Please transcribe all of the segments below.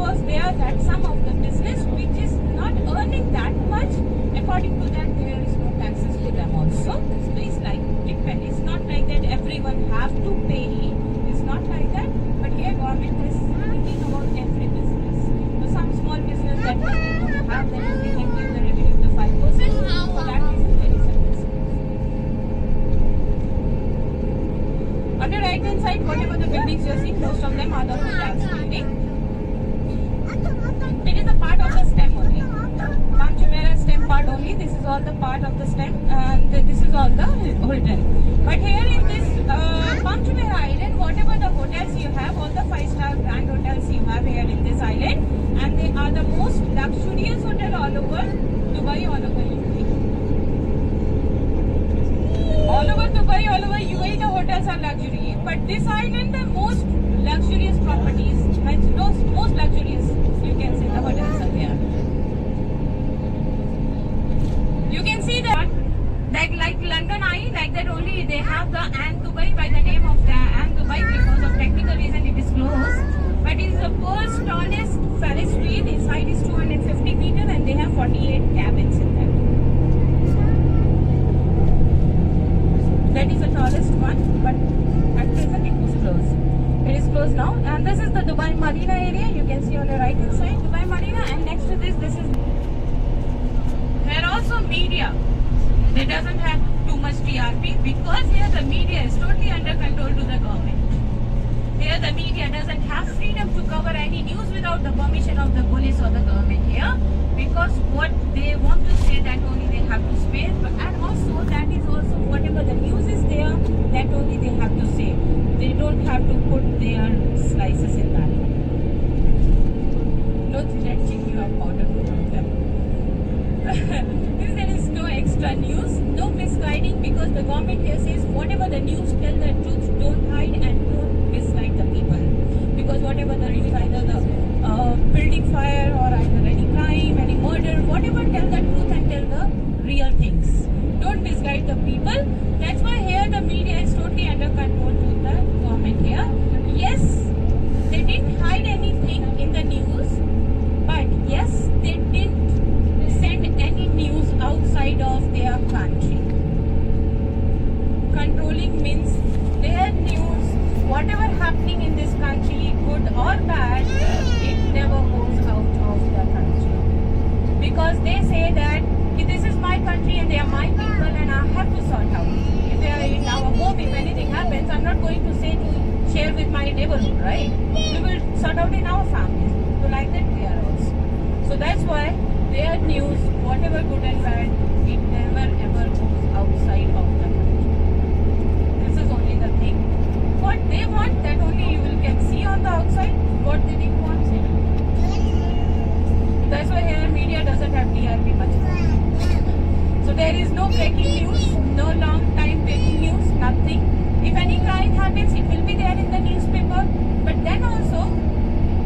was there that some of the business which is not earning that much, according to that there is no taxes to them also. So it's like depend. It's not like that everyone have to pay. It's not like that. But here government is thinking about every business. So some small business that we don't have, then we can give the revenue to 5%. For that reason there is a business. On the right hand side, whatever the buildings you are seeing, most of them are the hotels building. It is a part of the stem only. Palm Jumeirah stem part only. This is all the part of the stem, and this is all the hotel. But here in this Palm Jumeirah island, whatever the hotels you have, all the 5-star grand hotels you have here in this island, and they are the most luxurious hotel all over Dubai, all over UAE. All over Dubai, all over UAE, the hotels are luxury. But this island, the most luxurious properties, most luxurious, you can say the hotels are there. You can see that, like London Eye, like that only they have the Ant Dubai by the name of the Ant Dubai because of technical reason it is closed. But it is the world's tallest Ferris wheel. Inside is 250 meter and they have 48 cabins in that. That is the tallest one, but at present it was closed. It is closed now, and this is the Dubai Marina area. You can see on the right hand side Dubai Marina, and next to this is here also media. They doesn't have too much TRP because here the media is totally under control to the government. Here the media doesn't have freedom to cover any news without the permission of the police or the government here, because what they want to say that only they have to spare, and also that is also whatever the news is there, that only they have to say. They don't have to put their slices in that. No stretching you have powder from them. There is no extra news, no misguiding, because the government here says whatever the news, tell the truth, don't hide and don't misguide the people. Because whatever the reason, either the building fire or either any crime, any murder, whatever, tell the truth and tell the real things. Don't misguide the people. That's why here the media is totally under control to the government here. Yes, they didn't hide anything in the news, but yes, they didn't send any news outside of their country. Controlling means their news, whatever happening in this country, good or bad, it never goes out of the country. Because they say that this is my country and they are my people and I have to sort out. If they are in our home, if anything happens, I'm not going to say to share with my neighborhood, right? We will sort out in our families. So like that we are also. So that's why their news, whatever good and bad, it never ever goes outside of the country. This is only the thing. What they want, that only you will can see on the outside. What they didn't want, they will. That's why here media doesn't have TRP much. So there is no breaking news, no long time breaking news, nothing. If any crime happens, it will be there in the newspaper. But then also,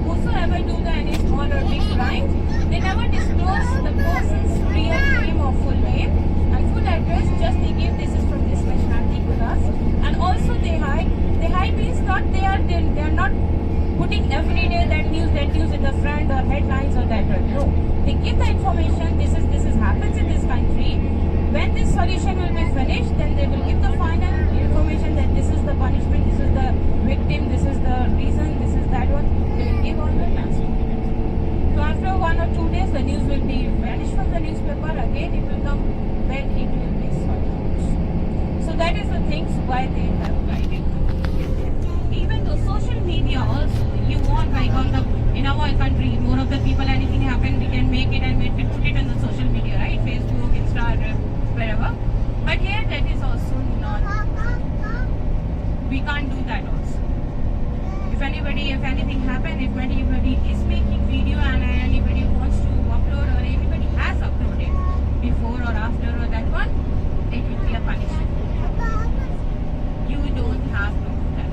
whosoever do the any small or big crime, they never disclose the person's real name or full name and full address. Just they give this is from this nationality with us. And also they hide. They hide means not they are not putting every day that news in the front or headlines or that. No, they give the information. This is happens in this country. When this solution will be finished, then they will give the final information that this is the punishment, this is the victim, this is the reason, this is that one. They will give all the answer. So after 1 or 2 days, the news will be vanished from the newspaper. Again, it will come when it will be sorted out. So that is the things why they have guided. Even though social media also, you want like on the in our country, more of the people, anything happen, we can make it and we put it on the social media, right? Facebook, Instagram, wherever. But here that is also not. We can't do that also. If anything happen, if anybody is making video and anybody wants to upload or anybody has uploaded before or after or that one, it will be a punishment. You don't have to do that.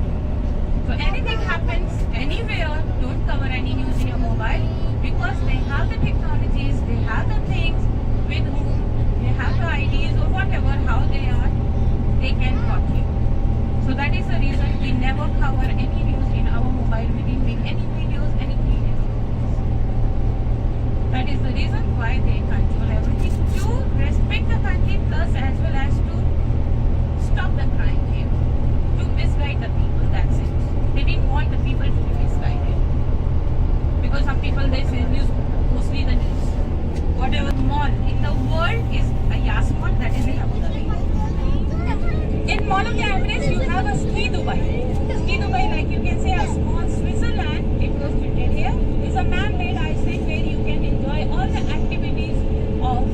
So anything happens anywhere, don't cover any news in your mobile because they have the technologies, they have the things with whom they have the IDs or whatever, how they are, they can caught you. So that is the reason we never cover any news in our mobile. We didn't make any videos, any videos. people they say news, mostly the news. Whatever mall in the world is a Yas Mall, that is in Abu Dhabi. In Mall of the Emirates, you have a Ski Dubai. Ski Dubai, like you can say a small Switzerland, it was written here, is a man-made ice rink where you can enjoy all the activities of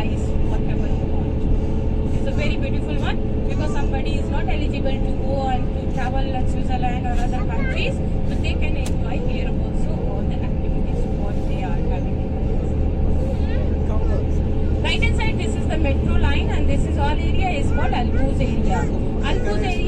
ice, whatever you want. It's a very beautiful one because somebody is not eligible to go and to travel like Switzerland or other countries, but they can enjoy here also all the activities what they are having in the right hand side, this is the metro line and this is all area is called Al Quoz area. Al Quoz area